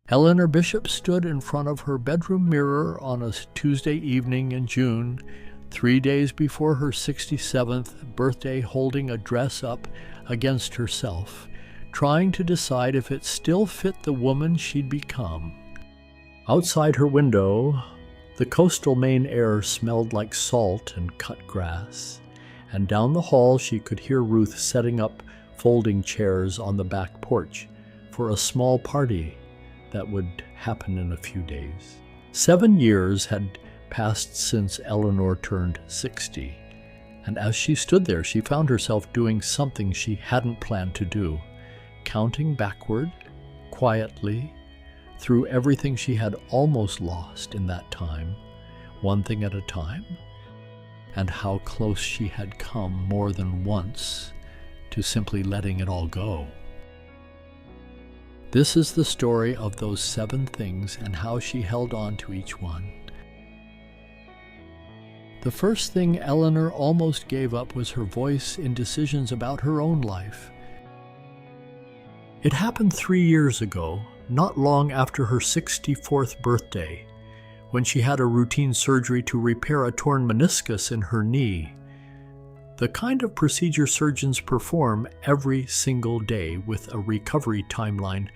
Eleanor Bishop stood in front of her bedroom mirror on a Tuesday evening in June, 3 days before her 67th birthday, holding a dress up against herself, trying to decide if it still fit the woman she'd become. Outside her window, the coastal Maine air smelled like salt and cut grass, and down the hall she could hear Ruth setting up folding chairs on the back porch for a small party that would happen in a few days. 7 years had passed since Eleanor turned 60, and as she stood there, she found herself doing something she hadn't planned to do, counting backward, quietly, through everything she had almost lost in that time, one thing at a time, and how close she had come more than once to simply letting it all go. This is the story of those 7 things and how she held on to each one. The first thing Eleanor almost gave up was her voice in decisions about her own life. It happened 3 years ago, not long after her 64th birthday, when she had a routine surgery to repair a torn meniscus in her knee. The kind of procedure surgeons perform every single day with a recovery timeline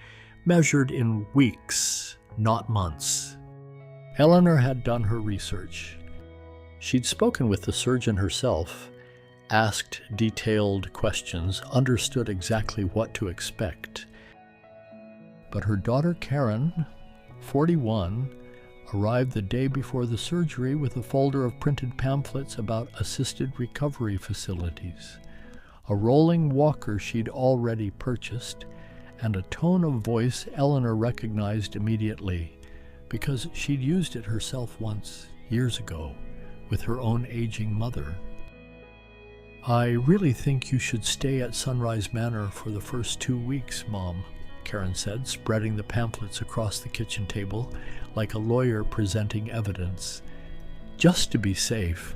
measured in weeks, not months. Eleanor had done her research. She'd spoken with the surgeon herself, asked detailed questions, understood exactly what to expect. But her daughter Karen, 41, arrived the day before the surgery with a folder of printed pamphlets about assisted recovery facilities, a rolling walker she'd already purchased, and a tone of voice Eleanor recognized immediately because she'd used it herself once, years ago, with her own aging mother. "I really think you should stay at Sunrise Manor for the first 2 weeks, Mom," Karen said, spreading the pamphlets across the kitchen table like a lawyer presenting evidence. "Just to be safe.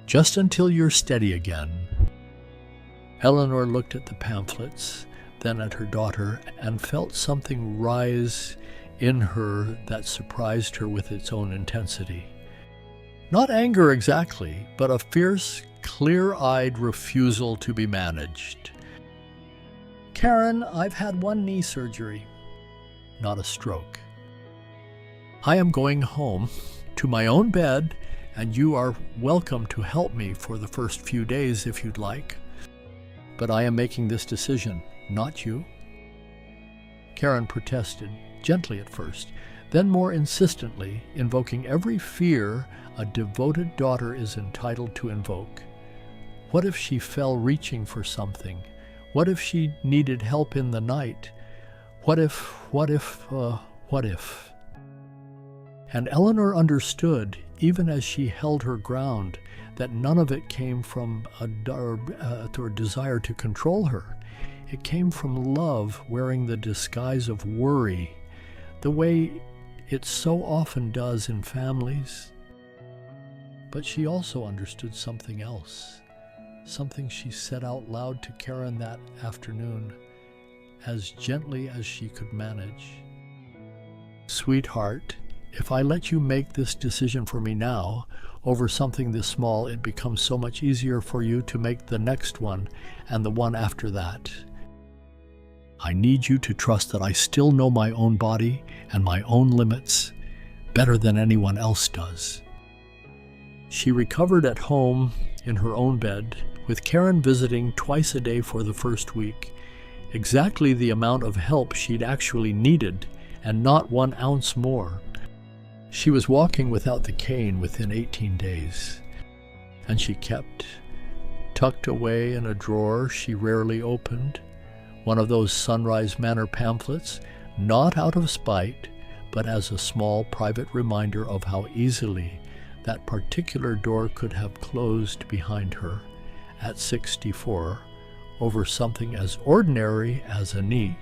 Just until you're steady again." Eleanor looked at the pamphlets, then at her daughter, and felt something rise in her that surprised her with its own intensity. Not anger exactly, but a fierce, clear-eyed refusal to be managed. "Karen, I've had 1 knee surgery, not a stroke. I am going home to my own bed, and you are welcome to help me for the first few days if you'd like. But I am making this decision, not you." Karen protested, gently at first, then more insistently, invoking every fear a devoted daughter is entitled to invoke. What if she fell reaching for something? What if she needed help in the night? What if? And Eleanor understood, even as she held her ground, that none of it came from a desire to control her. It came from love wearing the disguise of worry, the way it so often does in families. But she also understood something else, something she said out loud to Karen that afternoon, as gently as she could manage. "Sweetheart, if I let you make this decision for me now, over something this small, it becomes so much easier for you to make the next one and the one after that. I need you to trust that I still know my own body and my own limits better than anyone else does." She recovered at home in her own bed, with Karen visiting twice a day for the first week, exactly the amount of help she'd actually needed, and not 1 ounce more. She was walking without the cane within 18 days, and she kept, tucked away in a drawer she rarely opened, one of those Sunrise Manor pamphlets, not out of spite, but as a small private reminder of how easily that particular door could have closed behind her at 64 over something as ordinary as a knee.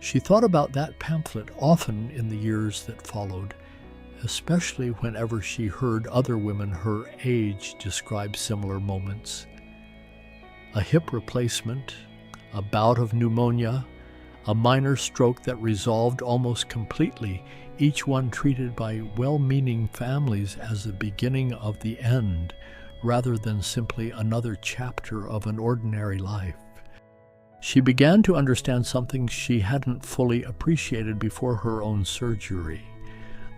She thought about that pamphlet often in the years that followed, especially whenever she heard other women her age describe similar moments. A hip replacement, a bout of pneumonia, a minor stroke that resolved almost completely, each one treated by well-meaning families as the beginning of the end, rather than simply another chapter of an ordinary life. She began to understand something she hadn't fully appreciated before her own surgery.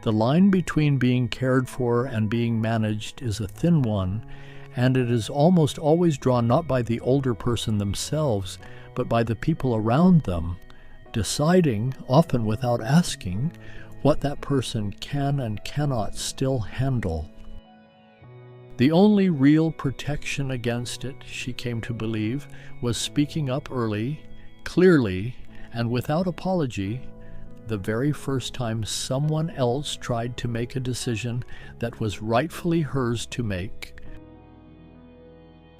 The line between being cared for and being managed is a thin one, and it is almost always drawn not by the older person themselves, but by the people around them, deciding, often without asking, what that person can and cannot still handle. The only real protection against it, she came to believe, was speaking up early, clearly, and without apology, the very first time someone else tried to make a decision that was rightfully hers to make.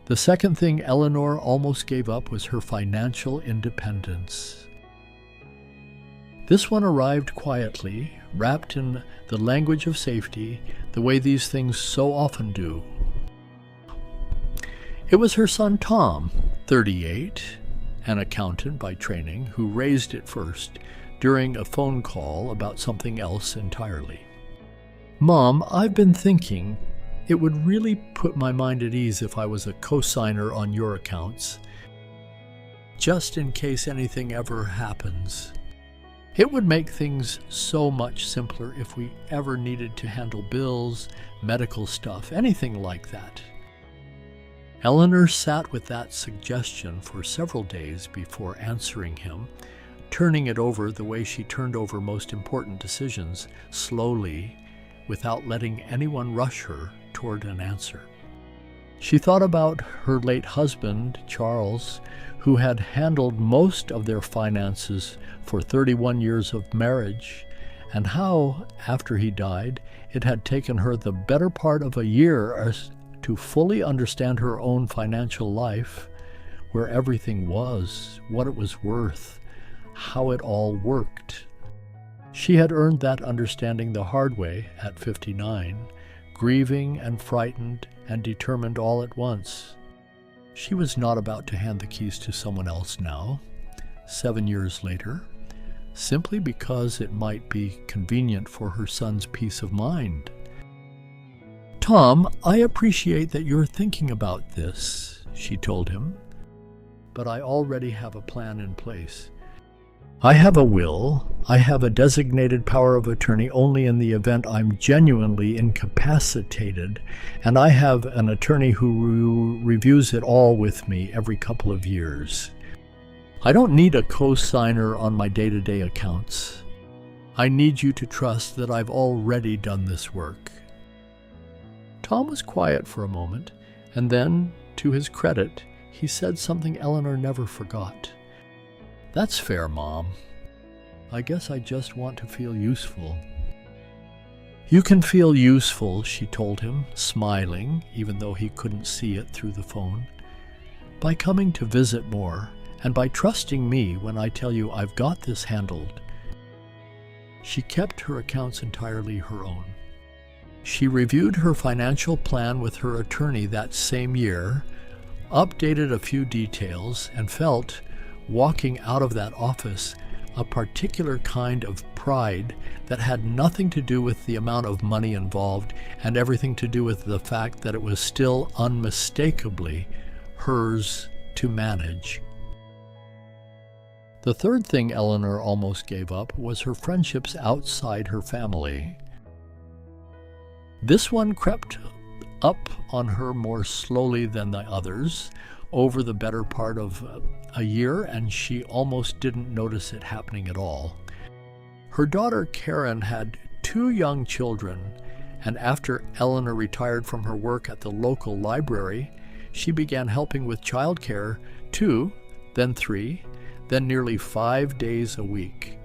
The second thing Eleanor almost gave up was her financial independence. This one arrived quietly, wrapped in the language of safety, the way these things so often do. It was her son Tom, 38, an accountant by training, who raised it first, during a phone call about something else entirely. "Mom, I've been thinking, it would really put my mind at ease if I was a co-signer on your accounts, just in case anything ever happens. It would make things so much simpler if we ever needed to handle bills, medical stuff, anything like that." Eleanor sat with that suggestion for several days before answering him, turning it over the way she turned over most important decisions, slowly, without letting anyone rush her toward an answer. She thought about her late husband, Charles, who had handled most of their finances for 31 years of marriage, and how, after he died, it had taken her the better part of a year to fully understand her own financial life, where everything was, what it was worth, how it all worked. She had earned that understanding the hard way at 59, grieving and frightened and determined all at once. She was not about to hand the keys to someone else now, 7 years later, simply because it might be convenient for her son's peace of mind. "Tom, I appreciate that you're thinking about this," she told him, "but I already have a plan in place. I have a will. I have a designated power of attorney only in the event I'm genuinely incapacitated, and I have an attorney who reviews it all with me every couple of years. I don't need a co-signer on my day-to-day accounts. I need you to trust that I've already done this work." Tom was quiet for a moment, and then, to his credit, he said something Eleanor never forgot. "That's fair, Mom. I guess I just want to feel useful." "You can feel useful," she told him, smiling, even though he couldn't see it through the phone, "by coming to visit more, and by trusting me when I tell you I've got this handled." She kept her accounts entirely her own. She reviewed her financial plan with her attorney that same year, updated a few details, and felt, walking out of that office, a particular kind of pride that had nothing to do with the amount of money involved and everything to do with the fact that it was still unmistakably hers to manage. The third thing Eleanor almost gave up was her friendships outside her family. This one crept up on her more slowly than the others over the better part of a year, and she almost didn't notice it happening at all. Her daughter Karen had 2 young children, and after Eleanor retired from her work at the local library, she began helping with childcare 2, then 3, then nearly 5 days a week.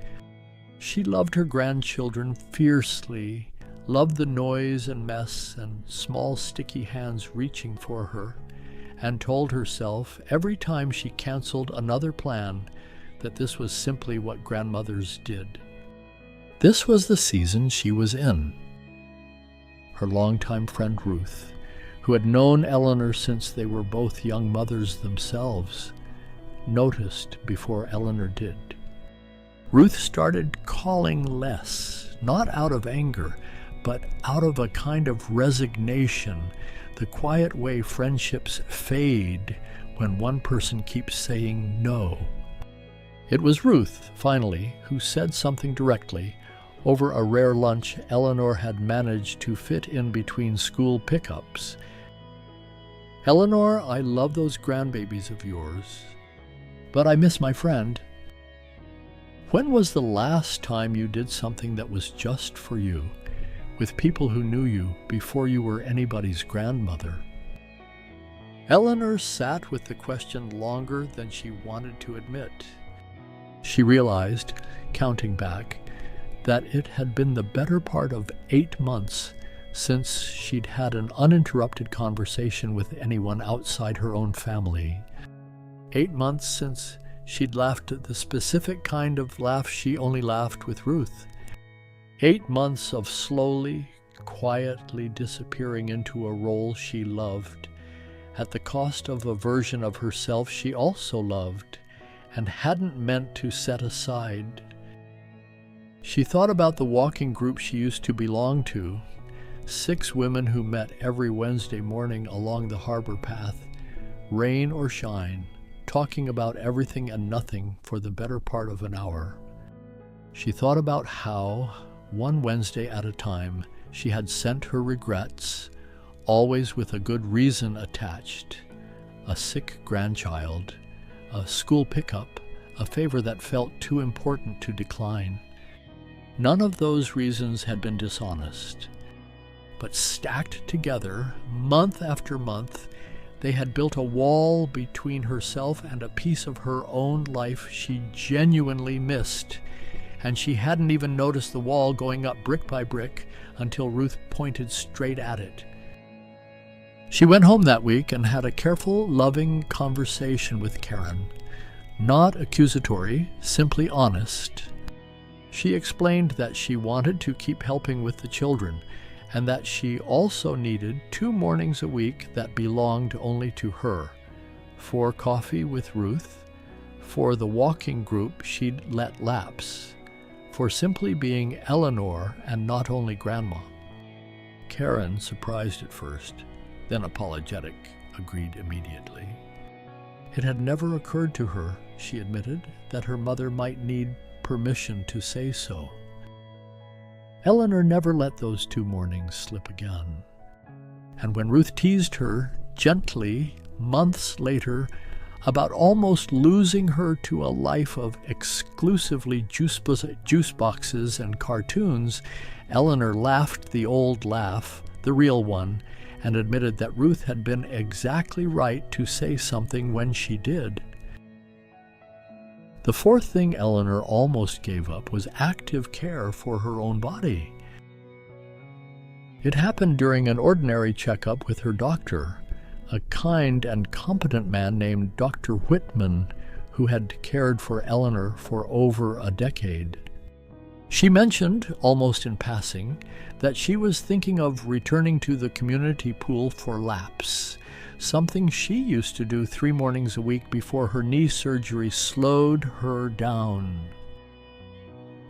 She loved her grandchildren fiercely, loved the noise and mess and small sticky hands reaching for her, and told herself every time she canceled another plan that this was simply what grandmothers did. This was the season she was in. Her longtime friend Ruth, who had known Eleanor since they were both young mothers themselves, noticed before Eleanor did. Ruth started calling less, not out of anger, but out of a kind of resignation, the quiet way friendships fade when one person keeps saying no. It was Ruth, finally, who said something directly. Over a rare lunch Eleanor had managed to fit in between school pickups. "Eleanor, I love those grandbabies of yours, but I miss my friend. When was the last time you did something that was just for you, with people who knew you before you were anybody's grandmother?" Eleanor sat with the question longer than she wanted to admit. She realized, counting back, that it had been the better part of 8 months since she'd had an uninterrupted conversation with anyone outside her own family. 8 months since she'd laughed the specific kind of laugh she only laughed with Ruth. 8 months of slowly, quietly disappearing into a role she loved, at the cost of a version of herself she also loved and hadn't meant to set aside. She thought about the walking group she used to belong to, 6 women who met every Wednesday morning along the harbor path, rain or shine, talking about everything and nothing for the better part of an hour. She thought about how, one Wednesday at a time, she had sent her regrets, always with a good reason attached: a sick grandchild, a school pickup, a favor that felt too important to decline. None of those reasons had been dishonest, but stacked together, month after month, they had built a wall between herself and a piece of her own life she genuinely missed, and she hadn't even noticed the wall going up brick by brick until Ruth pointed straight at it. She went home that week and had a careful, loving conversation with Karen. Not accusatory, simply honest. She explained that she wanted to keep helping with the children, and that she also needed 2 mornings a week that belonged only to her. For coffee with Ruth, for the walking group she'd let lapse, for simply being Eleanor and not only Grandma. Karen, surprised at first, then apologetic, agreed immediately. It had never occurred to her, she admitted, that her mother might need permission to say so. Eleanor never let those 2 mornings slip again. And when Ruth teased her, gently, months later, about almost losing her to a life of exclusively juice boxes and cartoons, Eleanor laughed the old laugh, the real one, and admitted that Ruth had been exactly right to say something when she did. The fourth thing Eleanor almost gave up was active care for her own body. It happened during an ordinary checkup with her doctor, a kind and competent man named Dr. Whitman, who had cared for Eleanor for over a decade. She mentioned, almost in passing, that she was thinking of returning to the community pool for laps, something she used to do 3 mornings a week before her knee surgery slowed her down.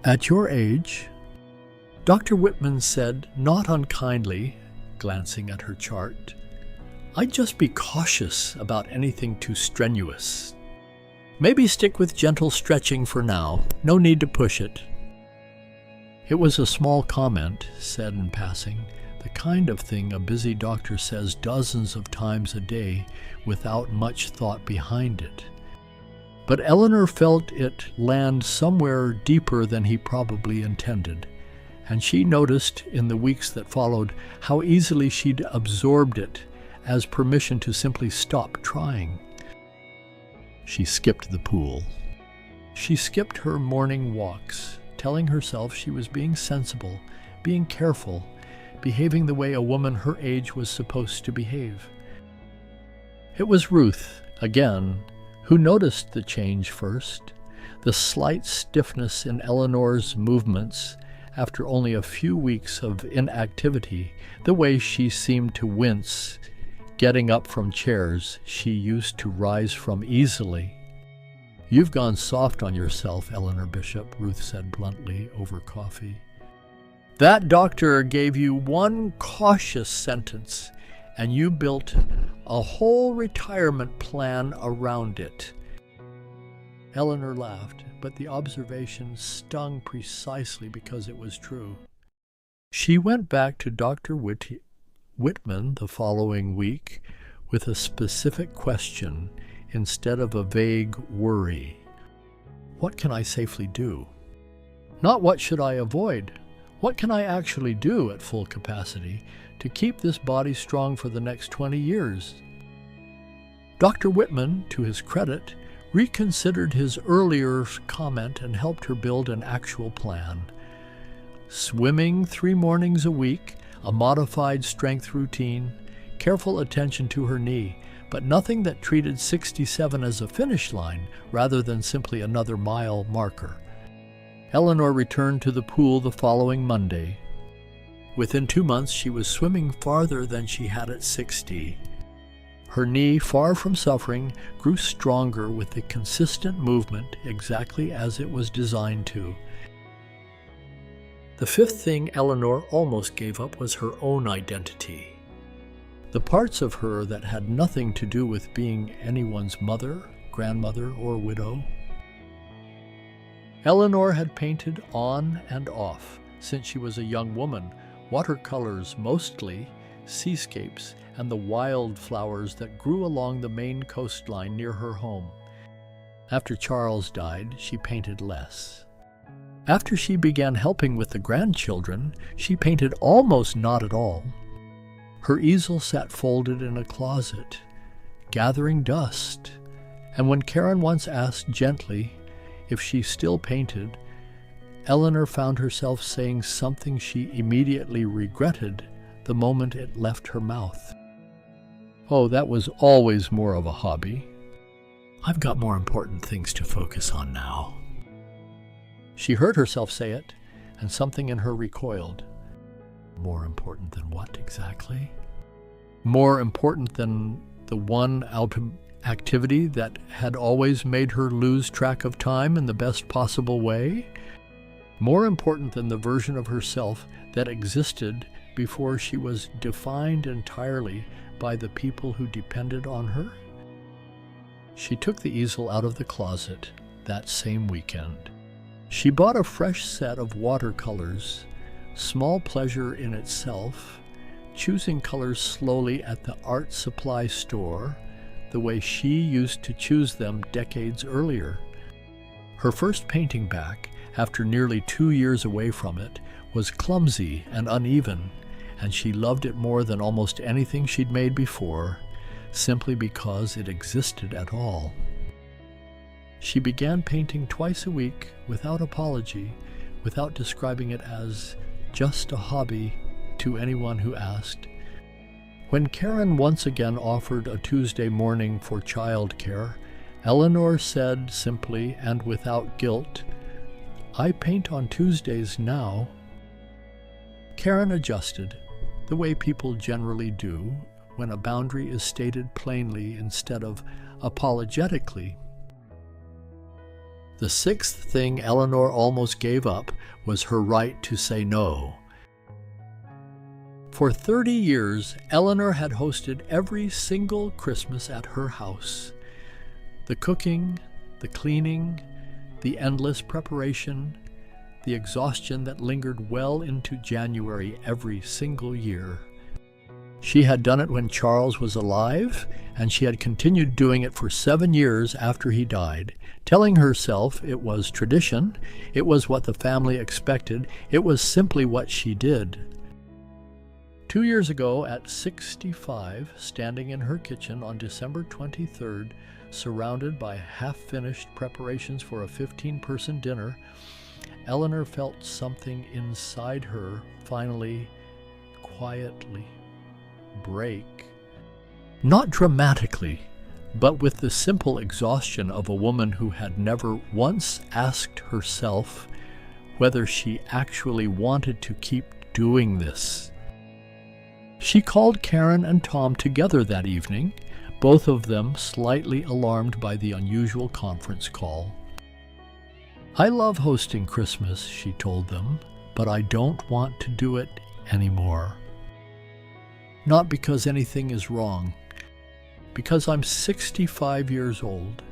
"At your age," Dr. Whitman said, not unkindly, glancing at her chart, "I'd just be cautious about anything too strenuous. Maybe stick with gentle stretching for now. No need to push it." It was a small comment, said in passing, the kind of thing a busy doctor says dozens of times a day without much thought behind it. But Eleanor felt it land somewhere deeper than he probably intended, and she noticed in the weeks that followed how easily she'd absorbed it as permission to simply stop trying. She skipped the pool. She skipped her morning walks, telling herself she was being sensible, being careful, behaving the way a woman her age was supposed to behave. It was Ruth, again, who noticed the change first, the slight stiffness in Eleanor's movements after only a few weeks of inactivity, the way she seemed to wince, getting up from chairs she used to rise from easily. "You've gone soft on yourself, Eleanor Bishop," Ruth said bluntly over coffee. "That doctor gave you one cautious sentence, and you built a whole retirement plan around it." Eleanor laughed, but the observation stung precisely because it was true. She went back to Dr. Whitman the following week with a specific question instead of a vague worry. What can I safely do? Not what should I avoid? What can I actually do at full capacity to keep this body strong for the next 20 years? Dr. Whitman, to his credit, reconsidered his earlier comment and helped her build an actual plan. Swimming 3 mornings a week, a modified strength routine, careful attention to her knee, but nothing that treated 67 as a finish line rather than simply another mile marker. Eleanor returned to the pool the following Monday. Within 2 months, she was swimming farther than she had at 60. Her knee, far from suffering, grew stronger with the consistent movement exactly as it was designed to. The fifth thing Eleanor almost gave up was her own identity. The parts of her that had nothing to do with being anyone's mother, grandmother, or widow. Eleanor had painted on and off since she was a young woman, watercolors mostly, seascapes, and the wildflowers that grew along the Maine coastline near her home. After Charles died, she painted less. After she began helping with the grandchildren, she painted almost not at all. Her easel sat folded in a closet, gathering dust, and when Karen once asked gently if she still painted, Eleanor found herself saying something she immediately regretted the moment it left her mouth. "Oh, that was always more of a hobby. I've got more important things to focus on now." She heard herself say it, and something in her recoiled. More important than what exactly? More important than the one activity that had always made her lose track of time in the best possible way? More important than the version of herself that existed before she was defined entirely by the people who depended on her? She took the easel out of the closet that same weekend. She bought a fresh set of watercolors, small pleasure in itself, choosing colors slowly at the art supply store, the way she used to choose them decades earlier. Her first painting back, after nearly 2 years away from it, was clumsy and uneven, and she loved it more than almost anything she'd made before, simply because it existed at all. She began painting twice a week without apology, without describing it as just a hobby to anyone who asked. When Karen once again offered a Tuesday morning for childcare, Eleanor said simply and without guilt, "I paint on Tuesdays now." Karen adjusted, the way people generally do when a boundary is stated plainly instead of apologetically. The sixth thing Eleanor almost gave up was her right to say no. For 30 years, Eleanor had hosted every single Christmas at her house. The cooking, the cleaning, the endless preparation, the exhaustion that lingered well into January every single year. She had done it when Charles was alive, and she had continued doing it for 7 years after he died, telling herself it was tradition, it was what the family expected, it was simply what she did. 2 years ago, at 65, standing in her kitchen on December 23rd, surrounded by half-finished preparations for a 15-person dinner, Eleanor felt something inside her finally, quietly break. Not dramatically, but with the simple exhaustion of a woman who had never once asked herself whether she actually wanted to keep doing this. She called Karen and Tom together that evening, both of them slightly alarmed by the unusual conference call. "I love hosting Christmas," she told them, "but I don't want to do it anymore. Not because anything is wrong, because I'm 65 years old,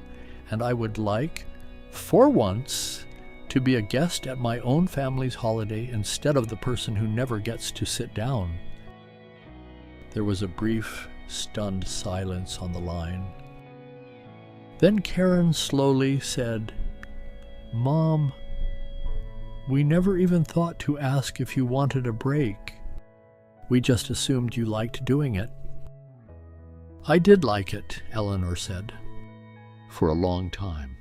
and I would like, for once, to be a guest at my own family's holiday instead of the person who never gets to sit down." There was a brief, stunned silence on the line. Then Karen slowly said, "Mom, we never even thought to ask if you wanted a break. We just assumed you liked doing it." "I did like it," Eleanor said, "for a long time.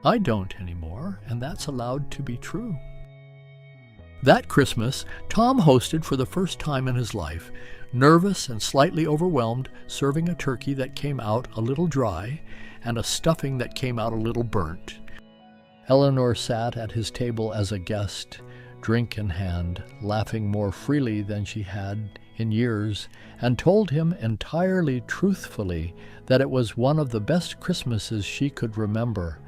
I don't anymore, and that's allowed to be true." That Christmas, Tom hosted for the first time in his life, nervous and slightly overwhelmed, serving a turkey that came out a little dry and a stuffing that came out a little burnt. Eleanor sat at his table as a guest, drink in hand, laughing more freely than she had in years, and told him entirely truthfully that it was one of the best Christmases she could remember.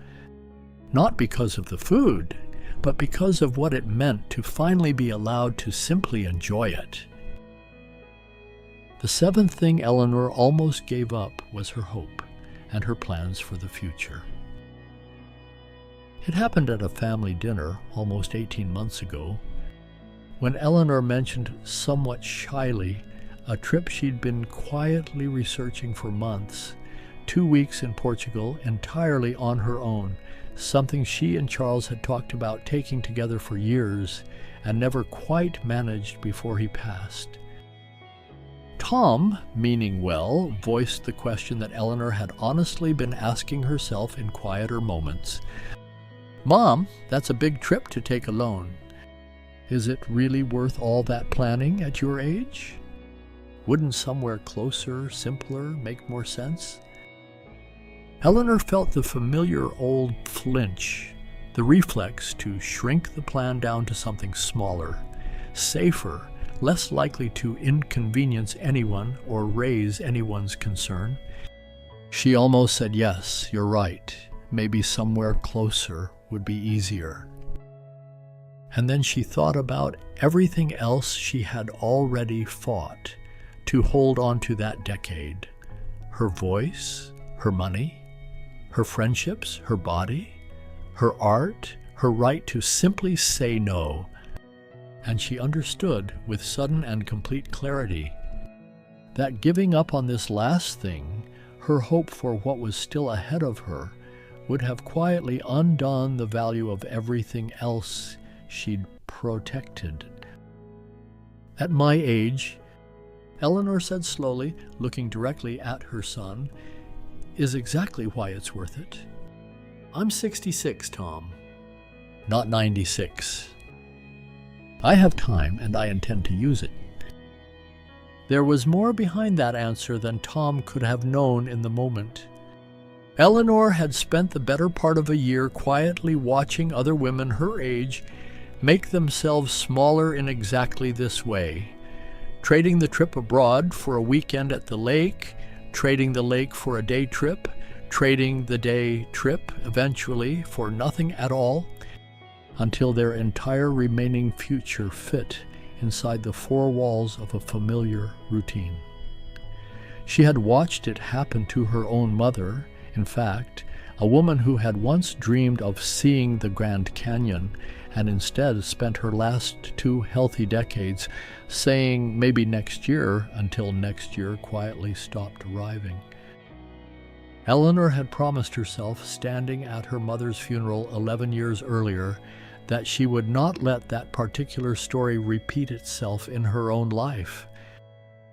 Not because of the food, but because of what it meant to finally be allowed to simply enjoy it. The seventh thing Eleanor almost gave up was her hope and her plans for the future. It happened at a family dinner almost 18 months ago, when Eleanor mentioned somewhat shyly a trip she'd been quietly researching for months, 2 weeks in Portugal entirely on her own, something she and Charles had talked about taking together for years and never quite managed before he passed. Tom, meaning well, voiced the question that Eleanor had honestly been asking herself in quieter moments. "Mom, that's a big trip to take alone. Is it really worth all that planning at your age? Wouldn't somewhere closer, simpler, make more sense?" Eleanor felt the familiar old flinch, the reflex to shrink the plan down to something smaller, safer, less likely to inconvenience anyone or raise anyone's concern. She almost said, "Yes, you're right. Maybe somewhere closer would be easier." And then she thought about everything else she had already fought to hold on to that decade. Her voice, her money, her friendships, her body, her art, her right to simply say no. And she understood with sudden and complete clarity that giving up on this last thing, her hope for what was still ahead of her, would have quietly undone the value of everything else she'd protected. "At my age," Eleanor said slowly, looking directly at her son, "is exactly why it's worth it. I'm 66, Tom, not 96. I have time, and I intend to use it." There was more behind that answer than Tom could have known in the moment. Eleanor had spent the better part of a year quietly watching other women her age make themselves smaller in exactly this way, trading the trip abroad for a weekend at the lake, trading the lake for a day trip, trading the day trip eventually for nothing at all, until their entire remaining future fit inside the four walls of a familiar routine. She had watched it happen to her own mother, in fact, a woman who had once dreamed of seeing the Grand Canyon and instead spent her last 2 healthy decades saying maybe next year until next year quietly stopped arriving. Eleanor had promised herself, standing at her mother's funeral 11 years earlier, that she would not let that particular story repeat itself in her own life.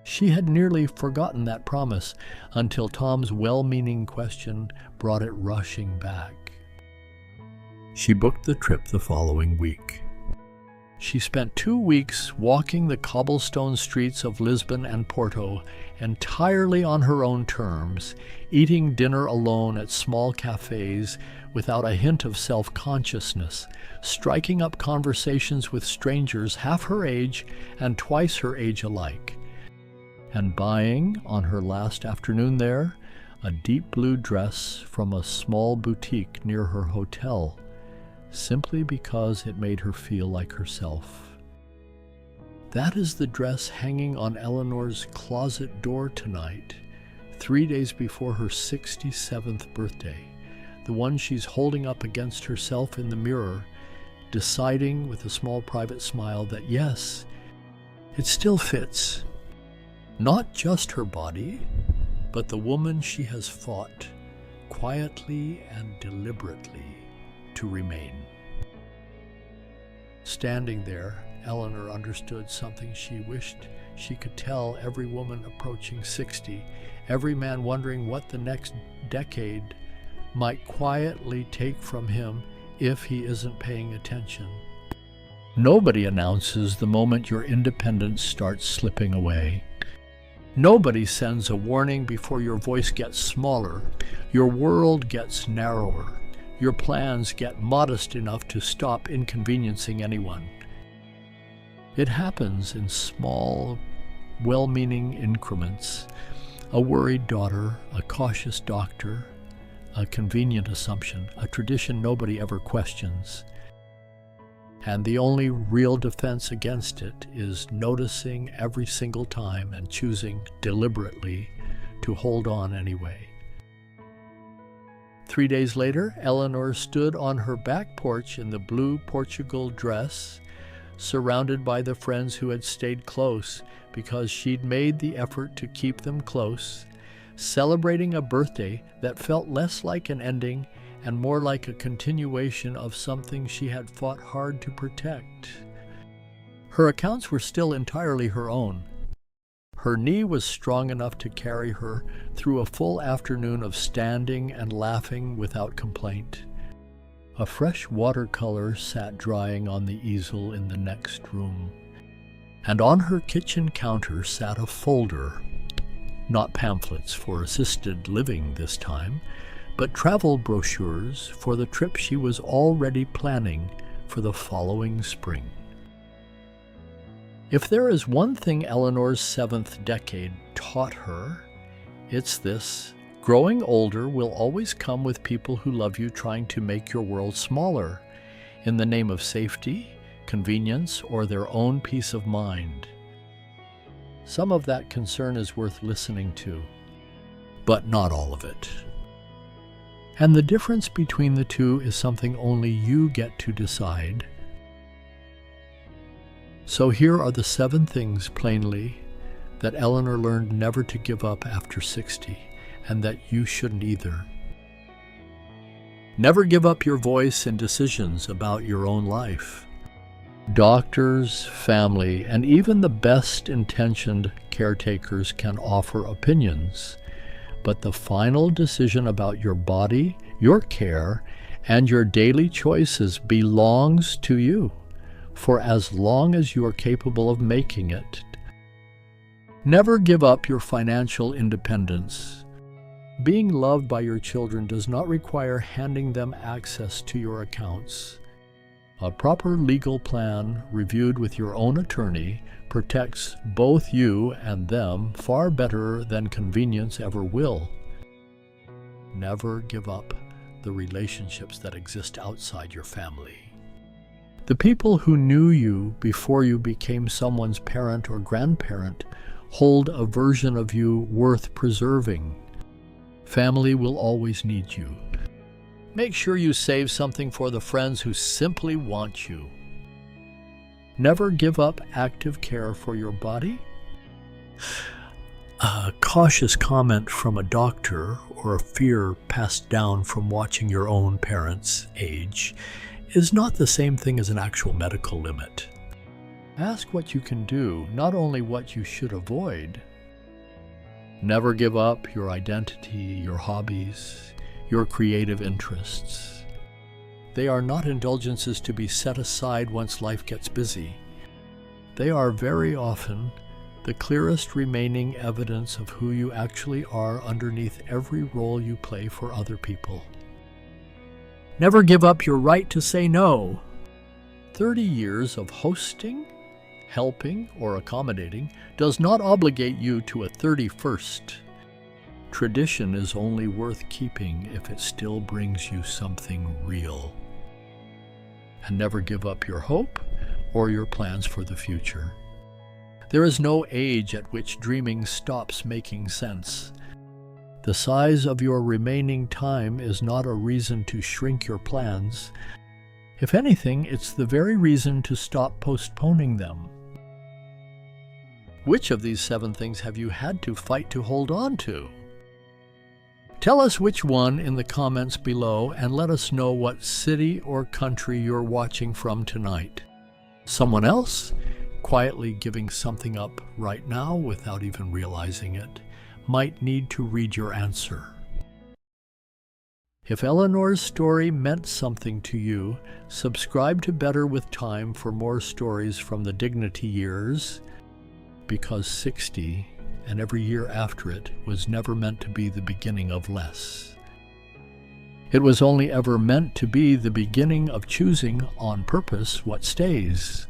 She had nearly forgotten that promise until Tom's well-meaning question brought it rushing back. She booked the trip the following week. She spent 2 weeks walking the cobblestone streets of Lisbon and Porto entirely on her own terms, eating dinner alone at small cafes without a hint of self-consciousness, striking up conversations with strangers half her age and twice her age alike. and buying, on her last afternoon there, a deep blue dress from a small boutique near her hotel, simply because it made her feel like herself. That is the dress hanging on Eleanor's closet door tonight, 3 days before her 67th birthday, the one she's holding up against herself in the mirror, deciding with a small private smile that yes, it still fits. Not just her body, but the woman she has fought, quietly and deliberately, to remain. Standing there, Eleanor understood something she wished she could tell every woman approaching 60, every man wondering what the next decade might quietly take from him if he isn't paying attention. Nobody announces the moment your independence starts slipping away. Nobody sends a warning before your voice gets smaller, your world gets narrower, your plans get modest enough to stop inconveniencing anyone. It happens in small, well-meaning increments. A worried daughter, a cautious doctor, a convenient assumption, a tradition nobody ever questions. And the only real defense against it is noticing every single time and choosing deliberately to hold on anyway. 3 days later, Eleanor stood on her back porch in the blue Portugal dress, surrounded by the friends who had stayed close because she'd made the effort to keep them close, celebrating a birthday that felt less like an ending and more like a continuation of something she had fought hard to protect. Her accounts were still entirely her own. Her knee was strong enough to carry her through a full afternoon of standing and laughing without complaint. A fresh watercolor sat drying on the easel in the next room, and on her kitchen counter sat a folder, not pamphlets for assisted living this time, but travel brochures for the trip she was already planning for the following spring. If there is one thing Eleanor's 7th decade taught her, it's this: growing older will always come with people who love you trying to make your world smaller in the name of safety, convenience, or their own peace of mind. Some of that concern is worth listening to, but not all of it. And the difference between the two is something only you get to decide. So here are the 7 things, plainly, that Eleanor learned never to give up after 60, and that you shouldn't either. Never give up your voice in decisions about your own life. Doctors, family, and even the best-intentioned caretakers can offer opinions, but the final decision about your body, your care, and your daily choices belongs to you, for as long as you are capable of making it. Never give up your financial independence. Being loved by your children does not require handing them access to your accounts. A proper legal plan, reviewed with your own attorney, protects both you and them far better than convenience ever will. Never give up the relationships that exist outside your family. The people who knew you before you became someone's parent or grandparent hold a version of you worth preserving. Family will always need you. Make sure you save something for the friends who simply want you. Never give up active care for your body. A cautious comment from a doctor or a fear passed down from watching your own parents age is not the same thing as an actual medical limit. Ask what you can do, not only what you should avoid. Never give up your identity, your hobbies, your creative interests. They are not indulgences to be set aside once life gets busy. They are very often the clearest remaining evidence of who you actually are underneath every role you play for other people. Never give up your right to say no. 30 years of hosting helping, or accommodating does not obligate you to a 31st. Tradition is only worth keeping if it still brings you something real. And never give up your hope or your plans for the future. There is no age at which dreaming stops making sense. The size of your remaining time is not a reason to shrink your plans. If anything, it's the very reason to stop postponing them. Which of these 7 things have you had to fight to hold on to? Tell us which one in the comments below, and let us know what city or country you're watching from tonight. Someone else, quietly giving something up right now without even realizing it, might need to read your answer. If Eleanor's story meant something to you, subscribe to Better with Time for more stories from the Dignity years, because 60 and every year after it was never meant to be the beginning of less. It was only ever meant to be the beginning of choosing on purpose what stays.